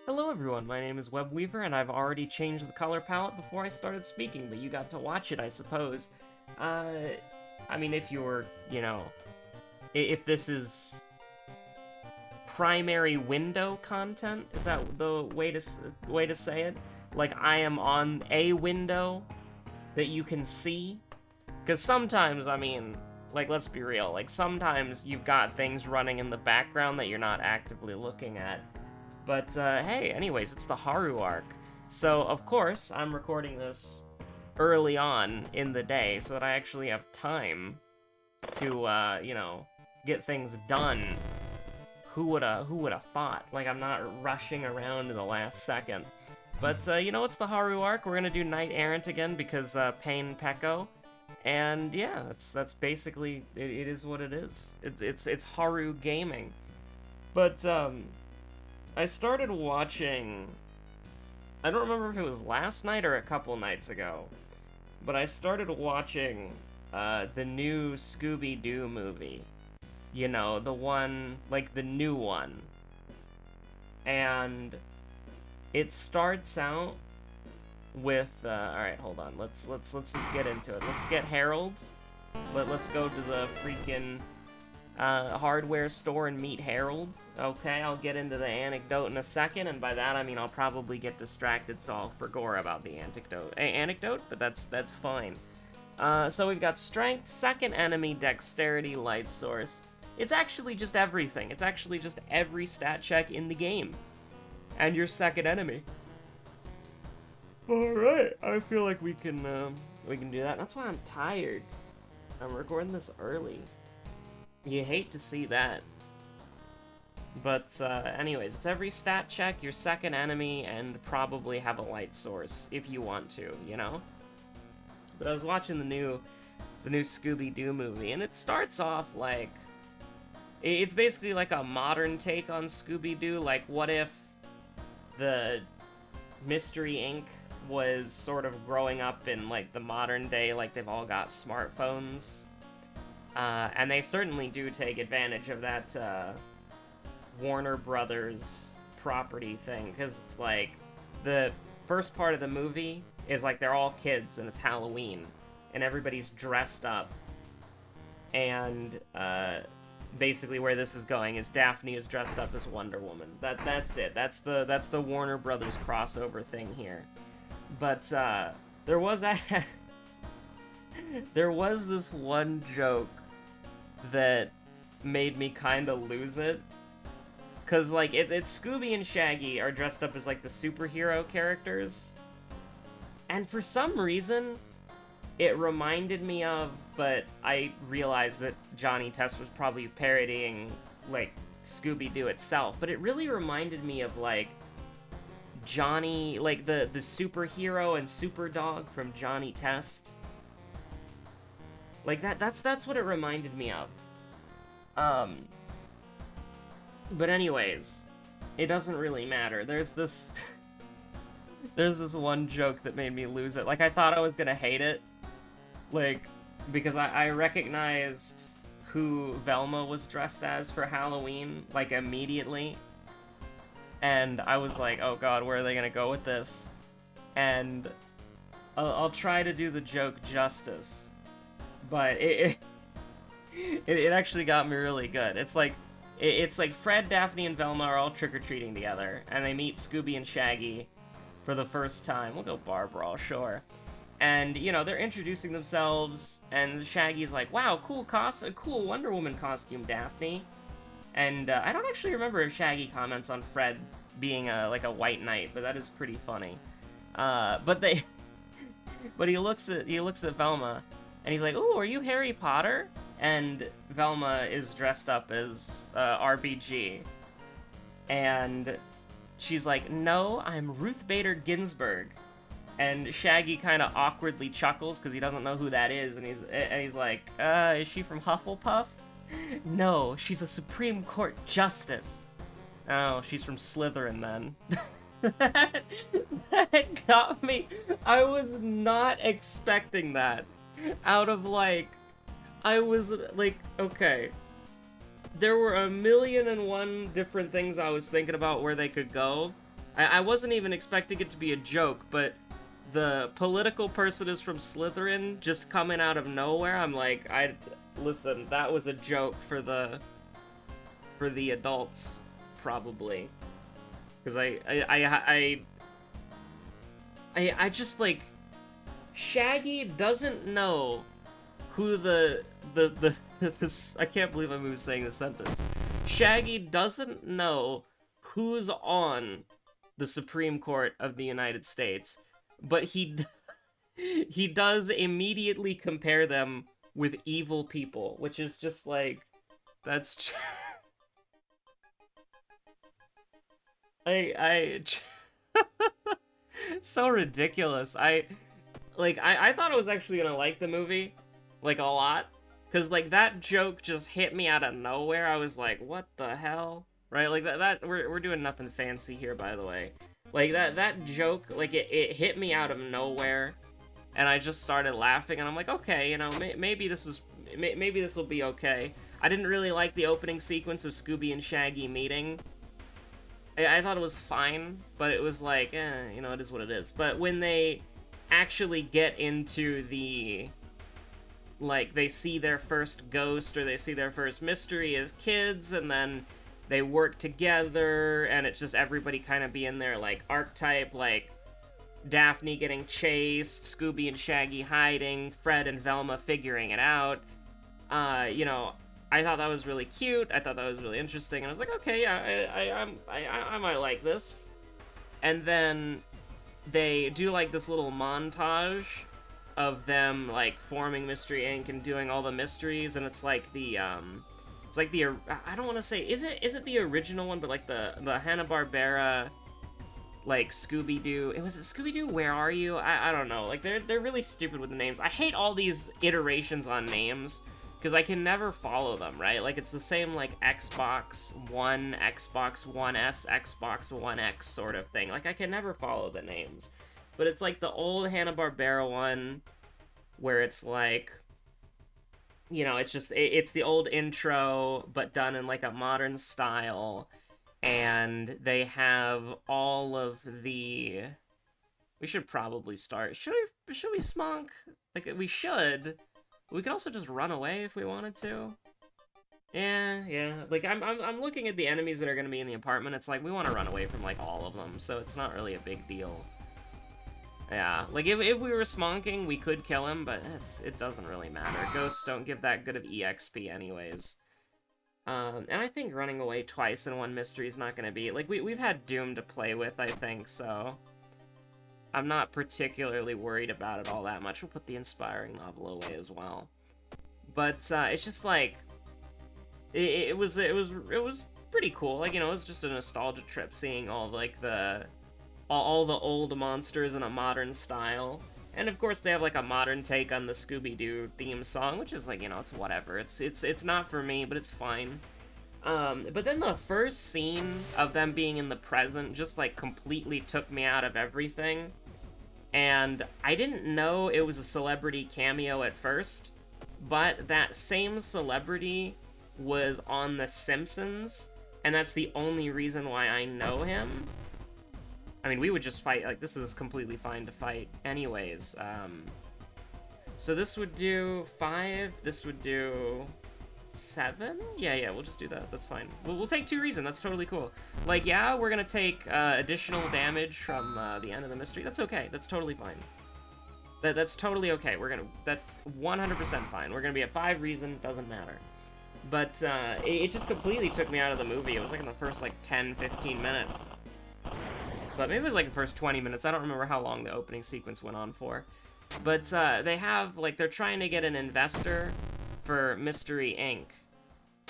Hello everyone, my name is Webweaver, and I've already changed the color palette before I started speaking, but you got to watch it, I suppose. I mean, if you're, if this is primary window content, is that the way to say it? Like, I am on a window that you can see? Because sometimes, I mean, like, let's be real, like, sometimes you've got things running in the background that you're not actively looking at. But, hey, anyways, it's the Haru arc. So, of course, I'm recording this early on in the day so that I actually have time to, get things done. Who would've thought? Like, I'm not rushing around in the last second. But, it's the Haru arc. We're gonna do Knight Errant again because, Pain Peko. And, yeah, that's basically, it is what it is. It's Haru gaming. But, I started watching, I don't remember if it was last night or a couple nights ago, but I started watching the new Scooby-Doo movie. You know, the one, like the new one. And it starts out with, alright, hold on, let's just get into it. Let's get Harold. Let's go to the freaking hardware store and meet Harold. Okay, I'll get into the anecdote in a second, and by that I mean I'll probably get distracted, so I'll forgor about the anecdote, but that's fine. So we've got strength, second enemy, dexterity, light source. It's actually just everything. It's actually just every stat check in the game. And your second enemy. Alright, I feel like we can do that. That's why I'm tired. I'm recording this early. You hate to see that. But, anyways, it's every stat check, your second enemy, and probably have a light source, if you want to, you know? But I was watching the new Scooby-Doo movie, and it starts off like... It's basically like a modern take on Scooby-Doo. Like, what if the Mystery Inc. was sort of growing up in, like, the modern day, like, they've all got smartphones? And they certainly do take advantage of that, Warner Brothers property thing, because it's like, the first part of the movie is like they're all kids and it's Halloween, and everybody's dressed up, and, basically where this is going is Daphne is dressed up as Wonder Woman. That's it. That's the Warner Brothers crossover thing here. But, there was this one joke that made me kind of lose it. Cause, like, it's Scooby and Shaggy are dressed up as, like, the superhero characters. And for some reason, it reminded me of, but I realized that Johnny Test was probably parodying, like, Scooby-Doo itself. But it really reminded me of, like, Johnny, like, the superhero and Superdog from Johnny Test. Like, that's what it reminded me of. But anyways, it doesn't really matter. There's this one joke that made me lose it. Like, I thought I was gonna hate it. Like, because I recognized who Velma was dressed as for Halloween, like, immediately. And I was like, oh god, where are they gonna go with this? And I'll try to do the joke justice. But it actually got me really good. It's like Fred, Daphne, and Velma are all trick-or-treating together, and they meet Scooby and Shaggy for the first time. We'll go bar brawl, sure. And, you know, they're introducing themselves, and Shaggy's like, wow, cool Wonder Woman costume, Daphne. And I don't actually remember if Shaggy comments on Fred being like a white knight, but that is pretty funny. But he looks at Velma, and he's like, ooh, are you Harry Potter? And Velma is dressed up as RBG. And she's like, no, I'm Ruth Bader Ginsburg. And Shaggy kind of awkwardly chuckles because he doesn't know who that is, and he's like, is she from Hufflepuff? No, she's a Supreme Court Justice. Oh, she's from Slytherin then. That got me. I was not expecting that. Out of, like, I was like, okay. There were 1,000,001 different things I was thinking about where they could go. I wasn't even expecting it to be a joke, but the political person is from Slytherin just coming out of nowhere. I'm like, listen, that was a joke for the adults, probably. Because I just, like, Shaggy doesn't know who I can't believe I'm even saying this sentence. Shaggy doesn't know who's on the Supreme Court of the United States, but he does immediately compare them with evil people, which is just like, that's I so ridiculous. I thought I was actually gonna like the movie, like, a lot, because, like, that joke just hit me out of nowhere. I was like, what the hell? Right? Like, that we're doing nothing fancy here, by the way. Like, that joke, like, it hit me out of nowhere, and I just started laughing, and I'm like, okay, you know, maybe this will be okay. I didn't really like the opening sequence of Scooby and Shaggy meeting. I thought it was fine, but it was like, you know, it is what it is. But when they actually get into the, like, they see their first ghost or they see their first mystery as kids, and then they work together, and it's just everybody kind of being their, like, archetype, like, Daphne getting chased, Scooby and Shaggy hiding, Fred and Velma figuring it out. You know, I thought that was really cute. I thought that was really interesting, and I was like, okay, yeah, I might like this. And then they do, like, this little montage of them, like, forming Mystery Inc. and doing all the mysteries, and it's like the I don't want to say, is it the original one, but, like, the Hanna-Barbera, like, Scooby-Doo. Was it Scooby-Doo? Where Are You? I don't know. Like, they're really stupid with the names. I hate all these iterations on names, because I can never follow them, right? Like, it's the same, like, Xbox One, Xbox One S, Xbox One X sort of thing. Like, I can never follow the names. But it's, like, the old Hanna-Barbera one, where it's, like, you know, it's just, it's the old intro, but done in, like, a modern style. And they have all of the... We should probably start. Should we smunk? Like, we should... We could also just run away if we wanted to. Yeah. Like, I'm looking at the enemies that are going to be in the apartment. It's like, we want to run away from, like, all of them, so it's not really a big deal. Yeah, like, if we were smonking, we could kill him, but it doesn't really matter. Ghosts don't give that good of EXP anyways. And I think running away twice in one mystery is not going to be... Like, we've had Doom to play with, I think, so... I'm not particularly worried about it all that much. We'll put the inspiring novel away as well. But it's just like it was pretty cool. Like, you know, it was just a nostalgia trip seeing all, like, all the old monsters in a modern style. And of course they have, like, a modern take on the Scooby-Doo theme song, which is, like, you know, it's whatever. It's not for me, but it's fine. But then the first scene of them being in the present just, like, completely took me out of everything. And I didn't know it was a celebrity cameo at first, but that same celebrity was on The Simpsons, and that's the only reason why I know him. I mean, we would just fight, like, this is completely fine to fight anyways. So this would do 5, this would do 7? Yeah, we'll just do that. That's fine. We'll take 2 reason. That's totally cool. Like, yeah, we're gonna take additional damage from the end of the mystery. That's okay. That's totally fine. That's totally okay. That's 100% fine. We're gonna be at 5 reason. Doesn't matter. But it just completely took me out of the movie. It was like in the first, like, 10-15 minutes. But maybe it was like the first 20 minutes. I don't remember how long the opening sequence went on for. But they have, like, they're trying to get an investor for Mystery Inc.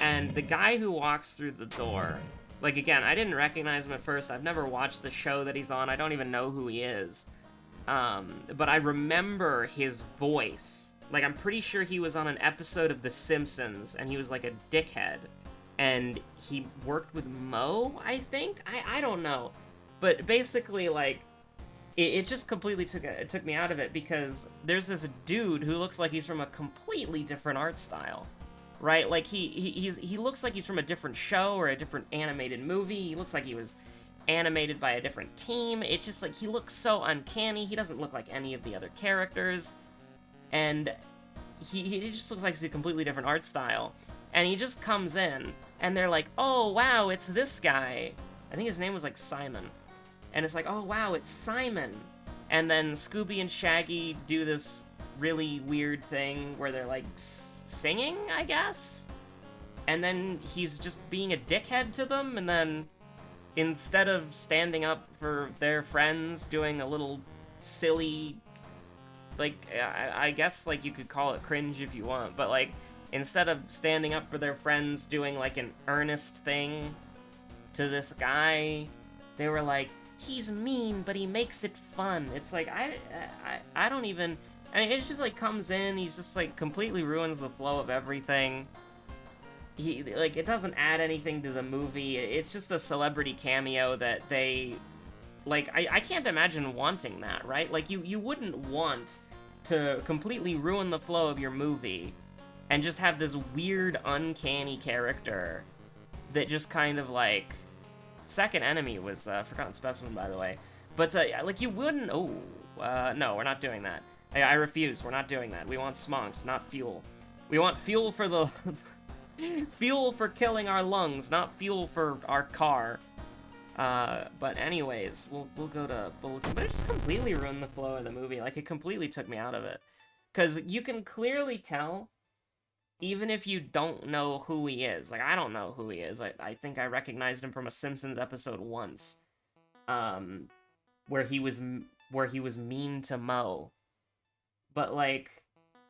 And the guy who walks through the door, like, again, I didn't recognize him at first. I've never watched the show that he's on. I don't even know who he is. But I remember his voice. Like, I'm pretty sure he was on an episode of The Simpsons, and he was, like, a dickhead. And he worked with Mo, I think? I don't know. But basically, like, it just completely took me out of it, because there's this dude who looks like he's from a completely different art style, right? Like, he looks like he's from a different show or a different animated movie. He looks like he was animated by a different team. It's just like, he looks so uncanny. He doesn't look like any of the other characters. And he just looks like it's a completely different art style. And he just comes in, and they're like, oh, wow, it's this guy. I think his name was, like, Simon. And it's like, oh, wow, it's Simon. And then Scooby and Shaggy do this really weird thing where they're, like, singing, I guess? And then he's just being a dickhead to them, and then instead of standing up for their friends, doing a little silly, like, I guess, like, you could call it cringe if you want, but, like, instead of standing up for their friends, doing, like, an earnest thing to this guy, they were like, he's mean, but he makes it fun. It's like, I don't even, I mean, it just, like, comes in, he's just, like, completely ruins the flow of everything. He, like, it doesn't add anything to the movie. It's just a celebrity cameo that they, like, I can't imagine wanting that, right? Like, you wouldn't want to completely ruin the flow of your movie and just have this weird, uncanny character that just kind of, like, Second Enemy was Forgotten Specimen, by the way. But, like, you wouldn't, no, we're not doing that. I refuse, we're not doing that. We want smonks, not fuel. We want fuel for the... fuel for killing our lungs, not fuel for our car. But anyways, we'll go to Bulletin. But it just completely ruined the flow of the movie. Like, it completely took me out of it. Because you can clearly tell, even if you don't know who he is. Like, I don't know who he is. I think I recognized him from a Simpsons episode once. Where he was mean to Moe. But, like,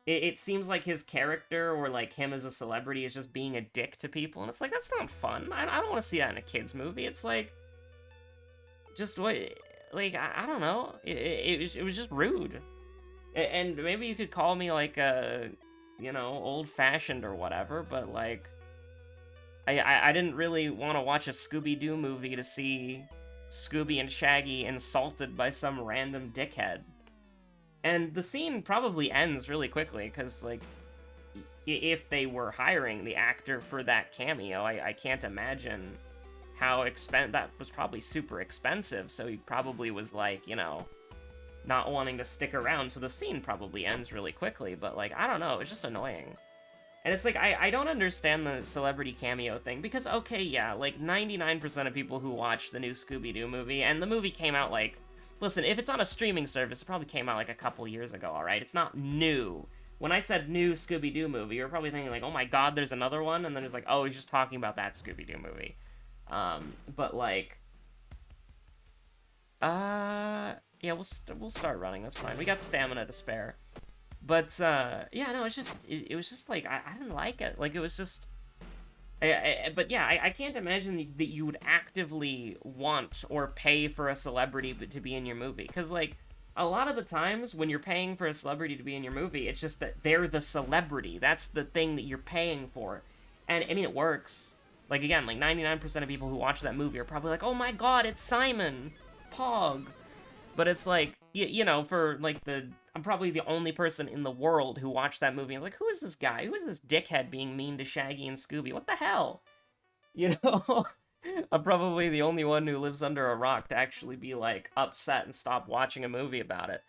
it seems like his character, or, like, him as a celebrity, is just being a dick to people. And it's like, that's not fun. I don't want to see that in a kid's movie. It's like, just what, like, I don't know. It was just rude. And maybe you could call me, like, you know, old-fashioned or whatever, but, like, I didn't really want to watch a Scooby-Doo movie to see Scooby and Shaggy insulted by some random dickhead. And the scene probably ends really quickly, because, like, if they were hiring the actor for that cameo, I can't imagine how that was probably super expensive, so he probably was, like, you know, not wanting to stick around, so the scene probably ends really quickly, but, like, I don't know, it's just annoying. And it's like, I don't understand the celebrity cameo thing, because, okay, yeah, like, 99% of people who watch the new Scooby-Doo movie, and the movie came out, like, listen, if it's on a streaming service, it probably came out, like, a couple years ago, alright? It's not new. When I said new Scooby-Doo movie, you're probably thinking, like, oh my god, there's another one? And then it's like, oh, he's just talking about that Scooby-Doo movie. But, like... yeah, we'll start running, that's fine. We got stamina to spare. But, yeah, no, it's just... It was just, like, I didn't like it. Like, it was just... but yeah, I can't imagine that you would actively want or pay for a celebrity to be in your movie. Because, like, a lot of the times when you're paying for a celebrity to be in your movie, it's just that they're the celebrity. That's the thing that you're paying for. And, I mean, it works. Like, again, like, 99% of people who watch that movie are probably like, oh my god, it's Simon! Pog! But it's like, you know, for, like, I'm probably the only person in the world who watched that movie and was like, who is this guy? Who is this dickhead being mean to Shaggy and Scooby? What the hell? You know? I'm probably the only one who lives under a rock to actually be, like, upset and stop watching a movie about it.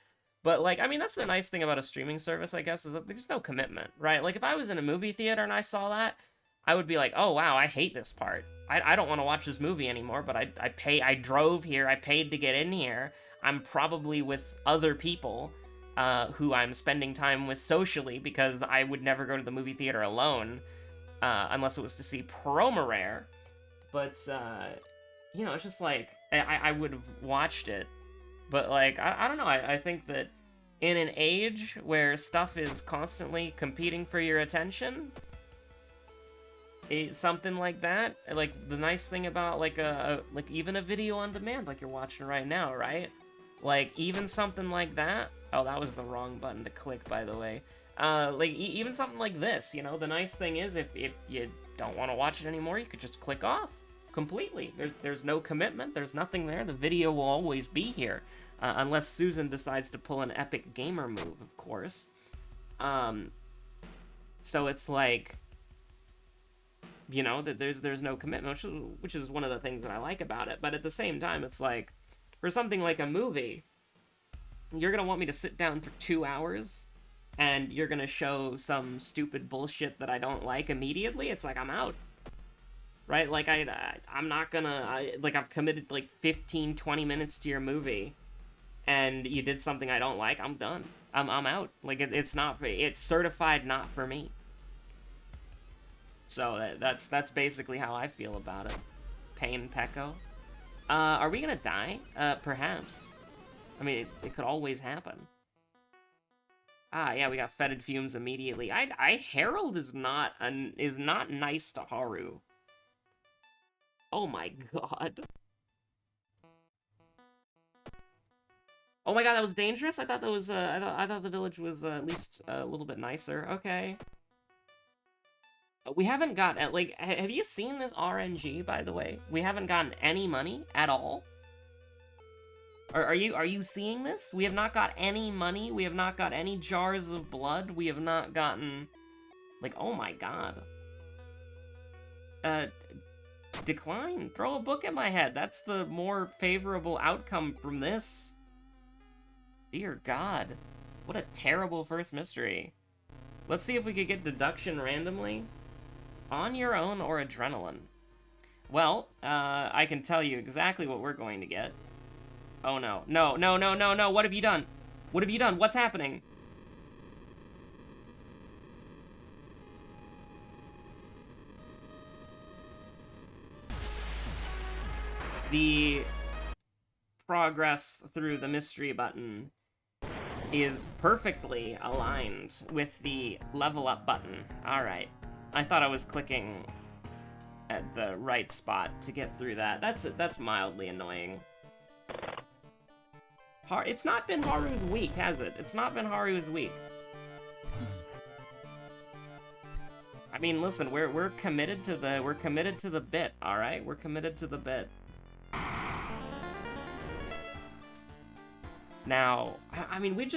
But, like, I mean, that's the nice thing about a streaming service, I guess, is that there's no commitment, right? Like, if I was in a movie theater and I saw that, I would be like, oh, wow, I hate this part. I don't want to watch this movie anymore, but I drove here, I paid to get in here. I'm probably with other people who I'm spending time with socially, because I would never go to the movie theater alone unless it was to see Promorare. But, you know, it's just like, I would have watched it. But, like, I don't know, I think that in an age where stuff is constantly competing for your attention, something like that, like, the nice thing about, like, like, even a video on demand like you're watching right now, right? Like, even something like that... Oh, that was the wrong button to click, by the way. Like, even something like this, you know? The nice thing is, if you don't want to watch it anymore, you could just click off completely. There's no commitment. There's nothing there. The video will always be here. Unless Susan decides to pull an epic gamer move, of course. So it's like... You know, that there's no commitment, which is one of the things that I like about it. But at the same time, it's like, for something like a movie, you're gonna want me to sit down for 2 hours, and you're gonna show some stupid bullshit that I don't like immediately. It's like, I'm out. Right? Like, I'm not gonna, like, I've committed like 15, 20 minutes to your movie, and you did something I don't like, I'm done. I'm out. Like, it's not for, it's certified not for me. So that's basically how I feel about it. Pain Pecco. Are we gonna die? Perhaps. I mean, it could always happen. Ah, yeah, we got fetid fumes immediately. Herald is not nice to Haru. Oh my god. Oh my god, that was dangerous? I thought that was, I thought the village was at least a little bit nicer. Okay. We haven't got, like, have you seen this RNG, by the way? We haven't gotten any money at all. Are you seeing this? We have not got any money. We have not got any jars of blood. We have not gotten, like, oh my god. Decline. Throw a book at my head. That's the more favorable outcome from this. Dear God. What a terrible first mystery. Let's see if we could get deduction randomly. On your own or adrenaline? Well, I can tell you exactly what we're going to get. Oh no. No, no, no, no, no. What have you done? What have you done? What's happening? The progress through the mystery button is perfectly aligned with the level up button. Alright. I thought I was clicking at the right spot to get through that. That's mildly annoying. It's not been Haru's week, has it? It's not been Haru's week. I mean, listen, we're committed to the bit, all right? We're committed to the bit. Now, I mean, we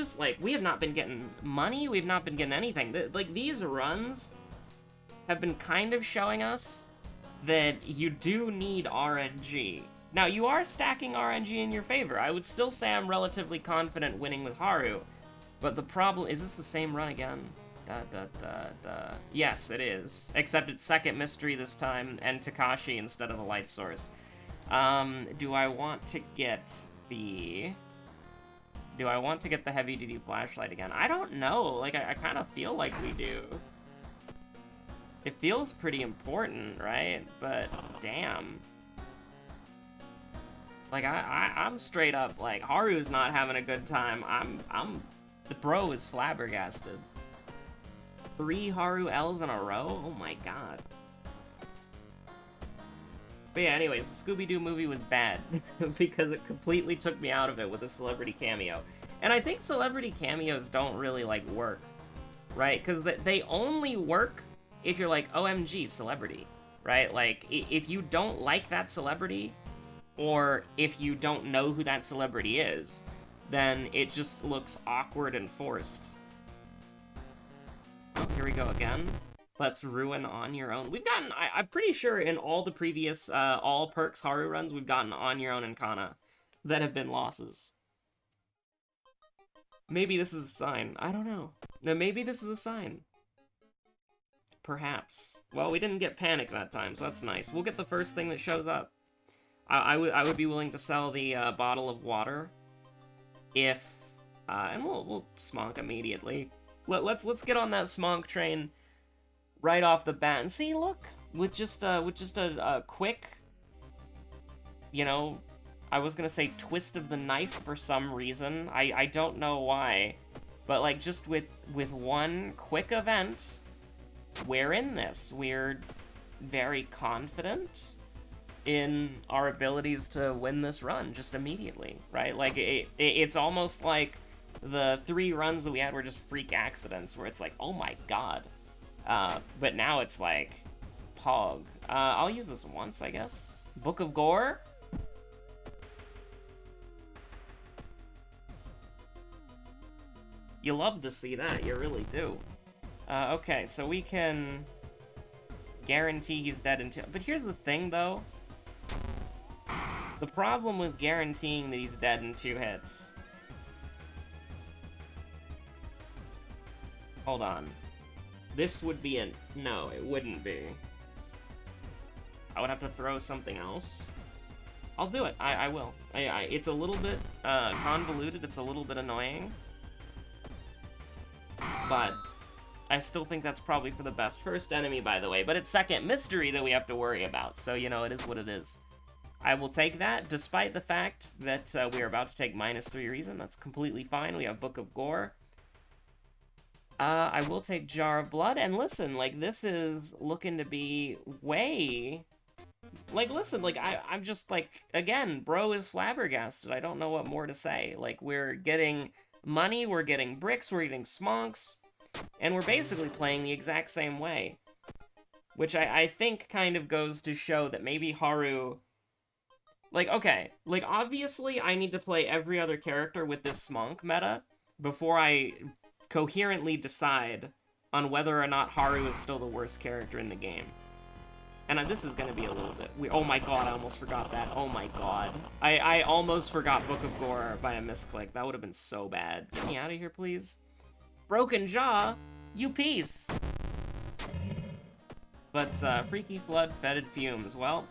have not been getting money. We've not been getting anything. Like, these runs have been kind of showing us that you do need RNG. Now, you are stacking RNG in your favor. I would still say I'm relatively confident winning with Haru, but the problem... Is this the same run again? Yes, it is. Except it's second mystery this time, and Takashi instead of a light source. Do I want to get the... Do I want to get the heavy-duty flashlight again? I don't know. Like, I kind of feel like we do. It feels pretty important, right? But, damn. Like, I'm straight up, like, Haru's not having a good time. The bro is flabbergasted. 3 Haru L's in a row? Oh my god. But yeah, anyways, the Scooby-Doo movie was bad because it completely took me out of it with a celebrity cameo. And I think celebrity cameos don't really, like, work, right? Because they only work if you're like, OMG, celebrity, right? Like, if you don't like that celebrity, or if you don't know who that celebrity is, then it just looks awkward and forced. Oh, here we go again. Let's ruin on your own. We've gotten, I'm pretty sure in all the previous, all perks Haru runs, we've gotten on your own and Kana that have been losses. Maybe this is a sign. I don't know. No, maybe this is a sign. Perhaps. Well, we didn't get panic that time, so that's nice. We'll get the first thing that shows up. I would be willing to sell the bottle of water if, and we'll smonk immediately. Let's get on that smonk train right off the bat. And see, look, with just a quick, you know, I was gonna say twist of the knife for some reason. I don't know why, but like just with one quick event, we're in this. We're very confident in our abilities to win this run just immediately, right? Like, it's almost like the 3 runs that we had were just freak accidents, where it's like, oh my god. But now it's like, Pog. I'll use this once, I guess. Book of Gore? You love to see that, you really do. Okay, so we can Guarantee he's dead in 2. But here's the thing, though. The problem with guaranteeing that he's dead in 2 hits... Hold on. This would be a... No, it wouldn't be. I would have to throw something else. I'll do it. I will. It's a little bit convoluted. It's a little bit annoying. But I still think that's probably for the best. First enemy, by the way. But it's second mystery that we have to worry about. So, you know, it is what it is. I will take that, despite the fact that we are about to take -3 reason. That's completely fine. We have Book of Gore. I will take Jar of Blood. And listen, like, this is looking to be way... Like, listen, like, I'm just, like, again, bro is flabbergasted. I don't know what more to say. Like, we're getting money, we're getting bricks, we're getting smonks, and we're basically playing the exact same way. Which I think kind of goes to show that maybe Haru... Like, okay, like, obviously I need to play every other character with this smonk meta before I coherently decide on whether or not Haru is still the worst character in the game. And this is gonna be a little bit weird. Oh my god, I almost forgot that. Oh my god. I almost forgot Book of Gore by a misclick. That would have been so bad. Get me out of here, please. Broken Jaw, you piece. But, Freaky Flood, Fetid Fumes. Well,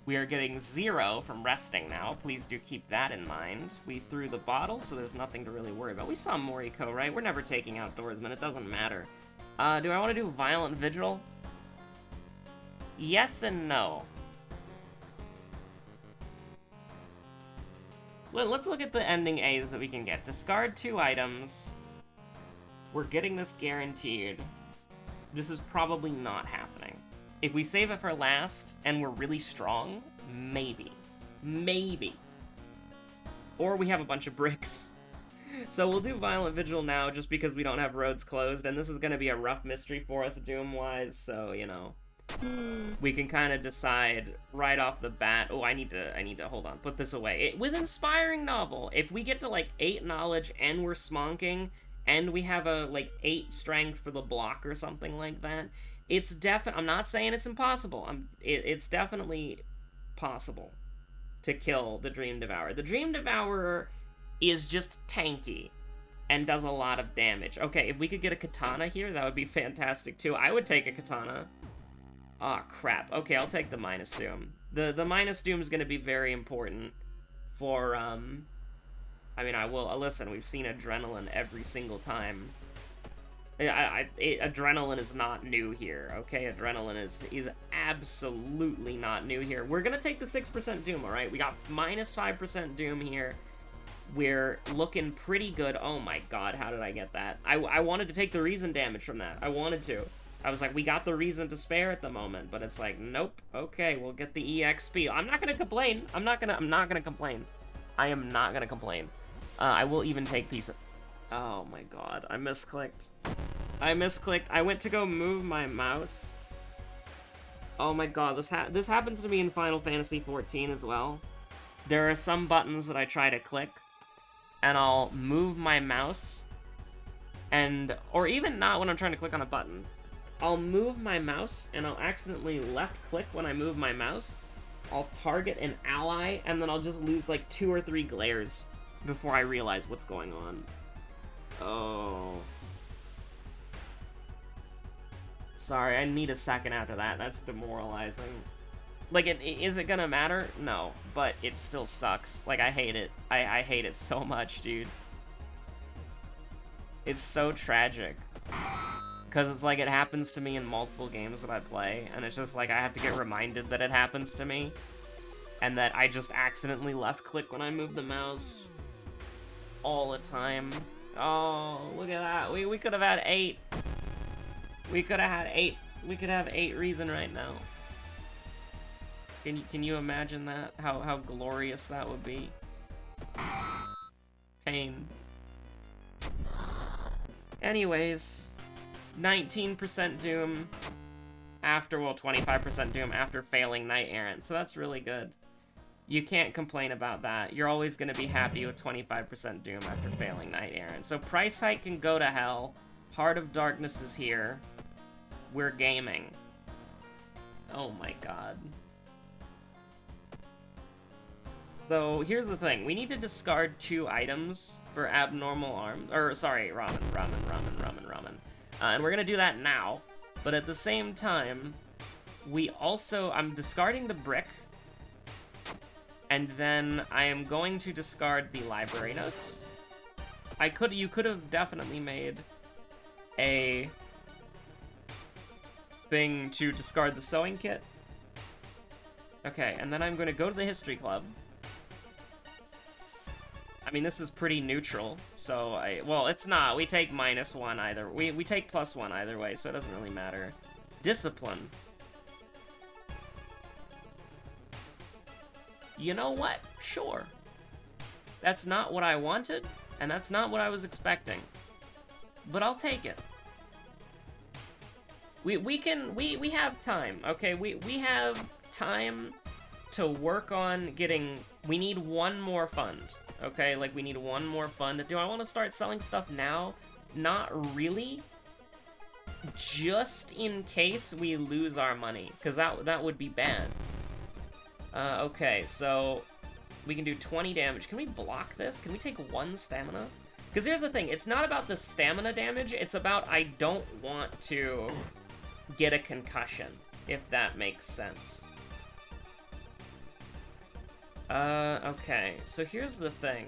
we are getting 0 from resting now. Please do keep that in mind. We threw the bottle, so there's nothing to really worry about. We saw Moriko, right? We're never taking Outdoorsman. It doesn't matter. Do I want to do Violent Vigil? Yes and no. Let's look at the ending A's that we can get. Discard 2 items. We're getting this guaranteed. This is probably not happening. If we save it for last and we're really strong, maybe. Maybe. Or we have a bunch of bricks. So we'll do Violent Vigil now just because we don't have roads closed, and this is going to be a rough mystery for us Doom-wise, so, you know. We can kind of decide right off the bat. Oh, I need to hold on, put this away. With Inspiring Novel, if we get to like 8 knowledge and we're smonking and we have a like 8 strength for the block or something like that, it's definitely, I'm not saying it's impossible. It's definitely possible to kill the Dream Devourer. The Dream Devourer is just tanky and does a lot of damage. Okay, if we could get a katana here, that would be fantastic too. I would take a katana. Aw, oh, crap. Okay, I'll take the minus doom. The minus doom is going to be very important for, I mean, I will, listen, we've seen adrenaline every single time. Adrenaline is not new here, okay? Adrenaline is absolutely not new here. We're going to take the 6% doom, alright? We got minus 5% doom here. We're looking pretty good. Oh my god, how did I get that? I wanted to take the reason damage from that. I wanted to. I was like, we got the reason to spare at the moment, but it's like, nope. Okay, we'll get the EXP. I'm not gonna complain. I'm not gonna complain. I am not gonna complain. I will even take piece of... Oh my god, I misclicked. I went to go move my mouse. Oh my god, this happens to me in Final Fantasy XIV as well. There are some buttons that I try to click, and I'll move my mouse, or even not when I'm trying to click on a button. I'll move my mouse, and I'll accidentally left-click when I move my mouse. I'll target an ally, and then I'll just lose like 2 or 3 glares before I realize what's going on. Oh. Sorry, I need a second after that. That's demoralizing. Like, is it gonna matter? No, but it still sucks. Like, I hate it. I hate it so much, dude. It's so tragic. Because it's like it happens to me in multiple games that I play, and it's just like I have to get reminded that it happens to me, and that I just accidentally left-click when I move the mouse all the time. Oh, look at that. We could have had 8. We could have had 8. We could have 8 reason right now. Can you imagine that? How glorious that would be? Pain. Anyways, 19% Doom after, well, 25% Doom after failing Knight Errant, so that's really good. You can't complain about that. You're always going to be happy with 25% Doom after failing Knight Errant. So Price Hike can go to hell. Heart of Darkness is here. We're gaming. Oh my god. So, here's the thing. We need to discard 2 items for abnormal arms. Or, sorry, ramen. And we're gonna do that now. But at the same time, we also... I'm discarding the brick. And then I am going to discard the library notes. You could have definitely made a thing to discard the sewing kit. Okay, and then I'm going to go to the history club. I mean, this is pretty neutral, so well, it's not. We take -1 either. We take +1 either way, so it doesn't really matter. Discipline. You know what? Sure. That's not what I wanted, and that's not what I was expecting. But I'll take it. We have time, okay? We have time to work on getting... We need 1 more fund, okay? Like, we need 1 more fund. Do I want to start selling stuff now? Not really. Just in case we lose our money, because that would be bad. Okay, so we can do 20 damage. Can we block this? Can we take 1 stamina? Because here's the thing, it's not about the stamina damage, it's about I don't want to get a concussion, if that makes sense. Okay, so here's the thing.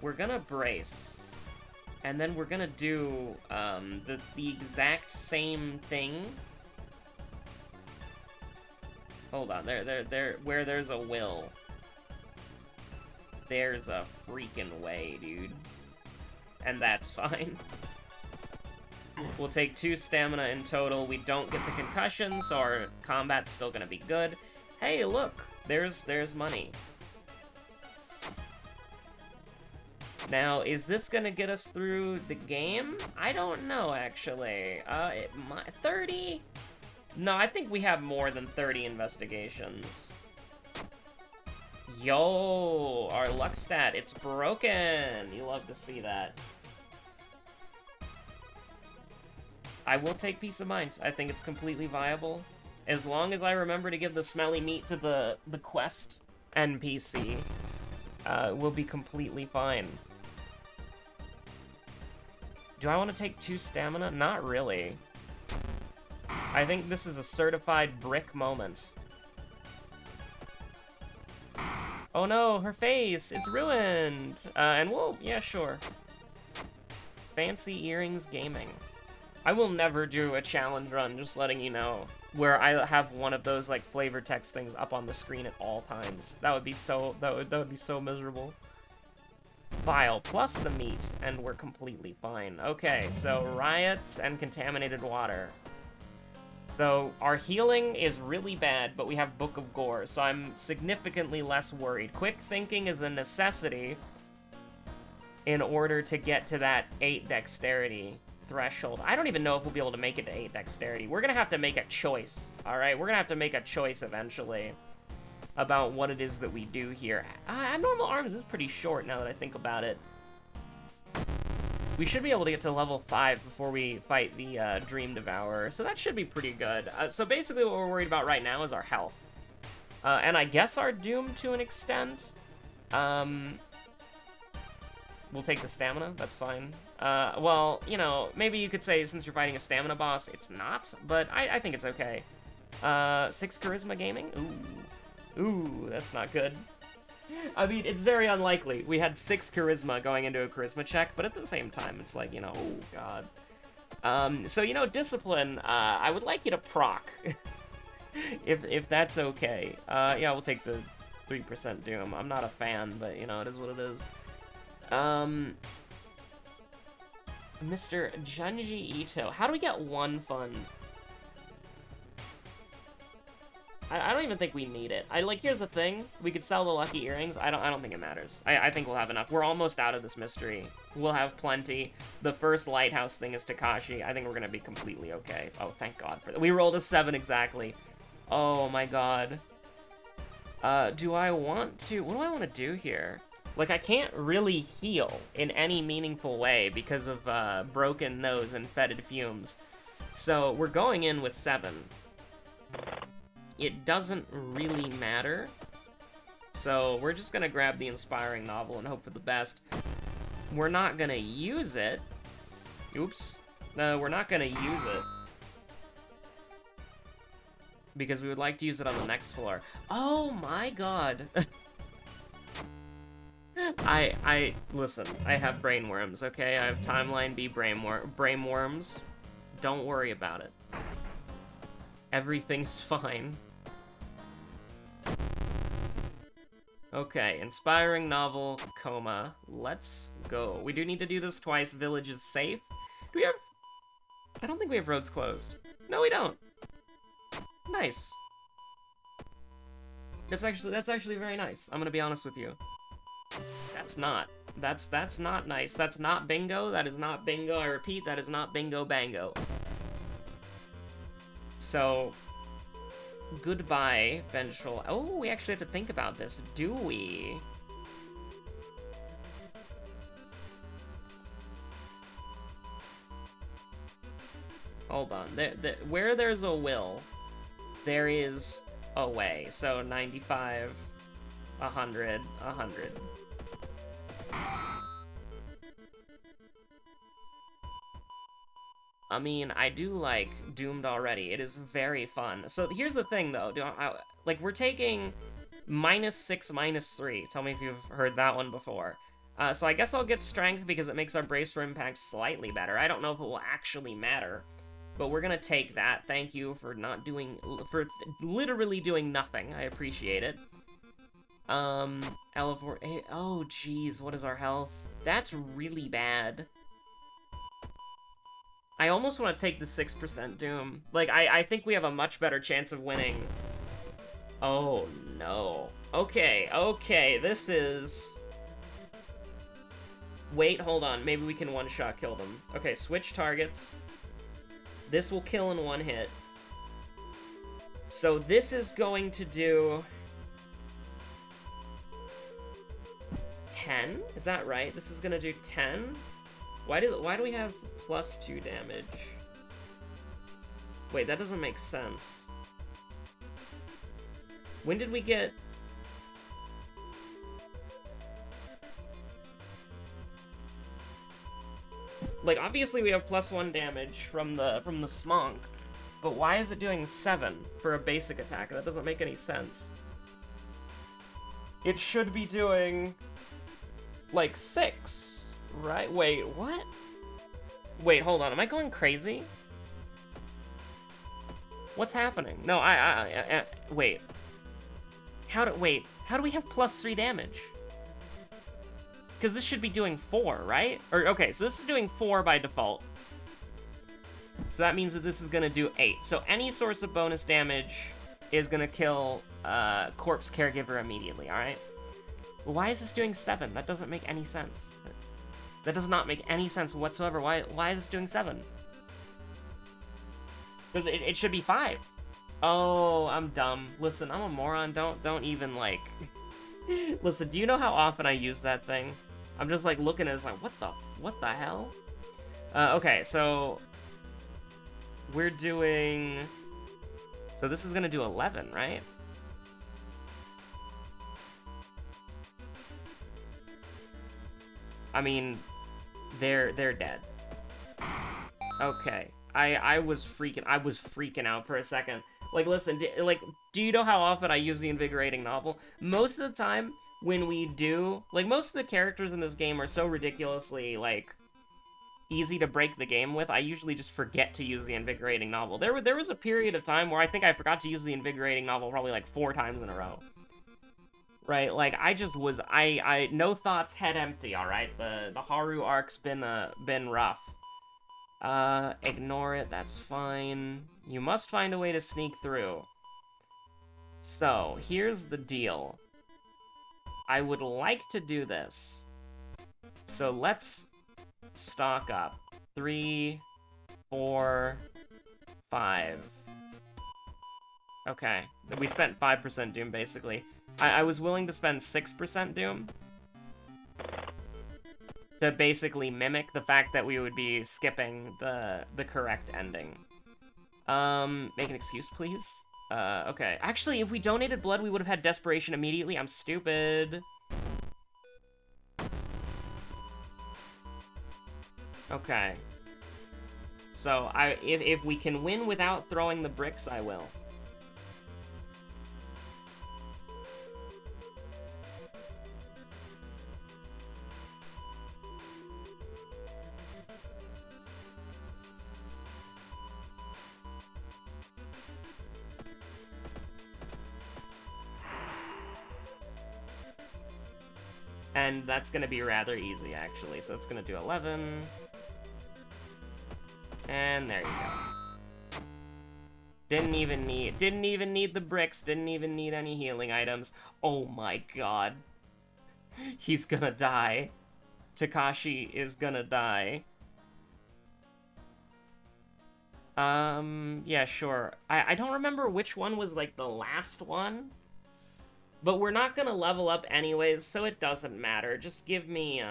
We're gonna brace, and then we're gonna do the exact same thing. Hold on, there, where there's a will, there's a freaking way, dude. And that's fine. We'll take 2 stamina in total. We don't get the concussion, so our combat's still gonna be good. Hey, look! There's money. Now, is this gonna get us through the game? I don't know, actually. 30? No, I think we have more than 30 investigations. Yo, our luck stat, it's broken. You love to see that. I will take peace of mind. I think it's completely viable. As long as I remember to give the smelly meat to the quest NPC, we'll be completely fine. Do I want to take 2 stamina? Not really. I think this is a certified brick moment. Oh no, her face! It's ruined! And we'll... yeah, sure. Fancy Earrings Gaming. I will never do a challenge run, just letting you know, where I have one of those, like, flavor text things up on the screen at all times. That would be so... that would be so miserable. Vile, plus the meat, and we're completely fine. Okay, so riots and contaminated water. So, our healing is really bad, but we have Book of Gore, so I'm significantly less worried. Quick thinking is a necessity in order to get to that 8 dexterity threshold. I don't even know if we'll be able to make it to 8 dexterity. We're gonna have to make a choice, alright? We're gonna have to make a choice eventually about what it is that we do here. Abnormal Arms is pretty short now that I think about it. We should be able to get to level 5 before we fight the Dream Devourer, so that should be pretty good. So basically what we're worried about right now is our health. And I guess our doom to an extent. We'll take the stamina, that's fine. Well, you know, maybe you could say since you're fighting a stamina boss, it's not, but I think it's okay. 6 charisma gaming? Ooh, that's not good. I mean, it's very unlikely. We had 6 charisma going into a charisma check, but at the same time, it's like, you know, oh god. So, you know, discipline, I would like you to proc. if that's okay. Yeah, we'll take the 3% doom. I'm not a fan, but, you know, it is what it is. Mr. Junji Ito. How do we get 1 fund? I don't even think we need it. Here's the thing. We could sell the lucky earrings. I don't think it matters. I think we'll have enough. We're almost out of this mystery. We'll have plenty. The first lighthouse thing is Takashi. I think we're gonna be completely okay. Oh, thank God for that. We rolled a 7 exactly. Oh my god. Do I want to... what do I want to do here? Like, I can't really heal in any meaningful way because of broken nose and fetid fumes. So we're going in with 7. It doesn't really matter. So we're just gonna grab the inspiring novel and hope for the best. We're not gonna use it. Oops. No, we're not gonna use it. Because we would like to use it on the next floor. Oh my god. Listen, I have brainworms, okay? I have timeline B brainworms. Don't worry about it. Everything's fine. Okay, inspiring novel, coma. Let's go. We do need to do this twice. Village is safe. Do we have... I don't think we have roads closed. No, we don't. Nice. That's actually very nice. I'm gonna be honest with you. That's not nice. That's not bingo. That is not bingo. I repeat, that is not bingo bango. So, goodbye, vengeful. Oh, we actually have to think about this, do we? Hold on. Where there's a will, there is a way. So 95, 100, 100. I mean, I do like Doomed already. It is very fun. So here's the thing, though. Like, we're taking -6, -3. Tell me if you've heard that one before. So I guess I'll get Strength because it makes our Brace for Impact slightly better. I don't know if it will actually matter, but we're gonna take that. Thank you for for literally doing nothing. I appreciate it. Elevore, oh geez, what is our health? That's really bad. I almost want to take the 6% Doom. Like, I think we have a much better chance of winning. Oh, no. Okay, this is... Wait, hold on. Maybe we can one-shot kill them. Okay, switch targets. This will kill in one hit. So this is going to do... 10? Is that right? This is gonna do 10? Why do we have +2 damage? Wait, that doesn't make sense. When did we get... Like, obviously we have +1 damage from the Smonk, but why is it doing 7 for a basic attack? That doesn't make any sense. It should be doing, like, 6, right? Wait, what? Wait, hold on, am I going crazy? What's happening? No, wait. How do we have +3 damage? Because this should be doing 4, right? Or, okay, so this is doing 4 by default. So that means that this is gonna do 8. So any source of bonus damage is gonna kill Corpse Caregiver immediately, alright? Well, why is this doing 7? That doesn't make any sense. That does not make any sense whatsoever. Why is this doing 7? It should be 5. Oh, I'm dumb. Listen, I'm a moron. Don't even, like... Listen, do you know how often I use that thing? I'm just, like, looking at it, it's like, what the hell? Okay, so... We're doing... So this is gonna do 11, right? I mean, they're dead. Okay. I was freaking out for a second. Like, listen, do you know how often I use the Invigorating Novel? Most of the time, when we do, like, most of the characters in this game are so ridiculously, like, easy to break the game with, I usually just forget to use the Invigorating Novel. There was a period of time where I think I forgot to use the Invigorating Novel probably, like, 4 times in a row. Right, like, I just was, no thoughts, head empty, alright? The Haru arc's been rough. Ignore it, that's fine. You must find a way to sneak through. So, here's the deal. I would like to do this. So let's stock up. 3, 4, 5. Okay, we spent 5% Doom, basically. I was willing to spend 6% Doom to basically mimic the fact that we would be skipping the correct ending. Make an excuse, please. Okay. Actually, if we donated blood, we would have had desperation immediately. I'm stupid. Okay. So, if we can win without throwing the bricks, I will. And that's gonna be rather easy, actually. So it's gonna do 11. And there you go. Didn't even need the bricks, didn't even need any healing items. Oh my god. He's gonna die. Takashi is gonna die. Yeah, sure. I don't remember which one was, like, the last one. But we're not gonna level up anyways, so it doesn't matter. Just give me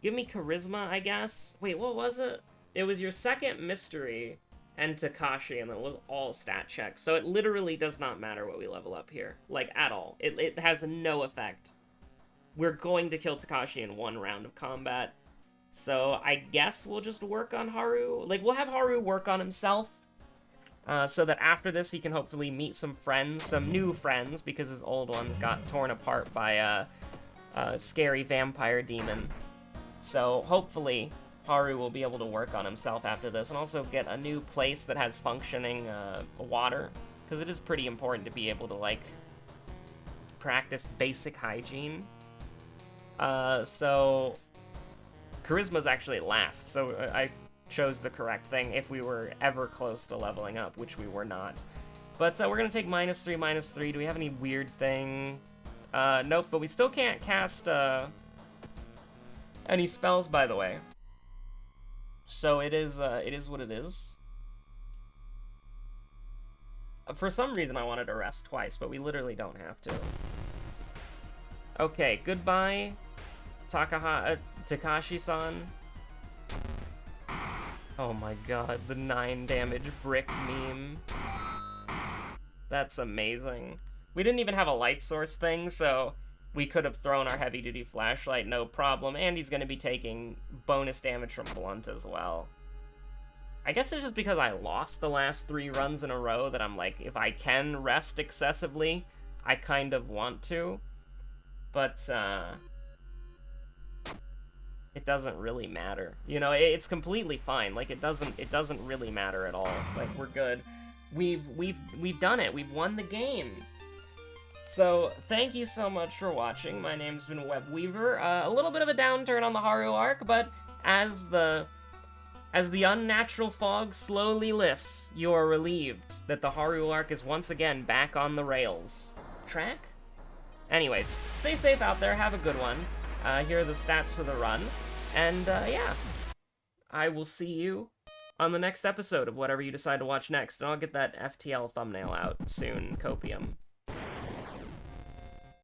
charisma, I guess. Wait, what was it? It was your second mystery and Takashi, and it was all stat checks. So it literally does not matter what we level up here. Like, at all. It has no effect. We're going to kill Takashi in one round of combat. So I guess we'll just work on Haru. Like, we'll have Haru work on himself. So that after this, he can hopefully meet some friends, some new friends, because his old ones got torn apart by a scary vampire demon. So hopefully, Haru will be able to work on himself after this, and also get a new place that has functioning water, because it is pretty important to be able to, like, practice basic hygiene. So Charisma's actually last, so I chose the correct thing if we were ever close to leveling up, which we were not. But we're gonna take -3, -3. Do we have any weird thing? Nope, but we still can't cast any spells, by the way. So it is what it is. For some reason I wanted to rest twice, but we literally don't have to. Okay, goodbye, Takashi-san. Oh my god, the 9 damage brick meme. That's amazing. We didn't even have a light source thing, so we could have thrown our heavy-duty flashlight, no problem, and he's going to be taking bonus damage from Blunt as well. I guess it's just because I lost the last 3 runs in a row that I'm like, if I can rest excessively, I kind of want to. But, it doesn't really matter. You know, it's completely fine. Like, it doesn't really matter at all. Like, we're good. We've done it. We've won the game. So, thank you so much for watching. My name's been Webweaver. A little bit of a downturn on the Haru arc, but as the unnatural fog slowly lifts, you are relieved that the Haru arc is once again back on the rails. Track? Anyways, stay safe out there. Have a good one. Here are the stats for the run. And, yeah. I will see you on the next episode of whatever you decide to watch next. And I'll get that FTL thumbnail out soon, Copium.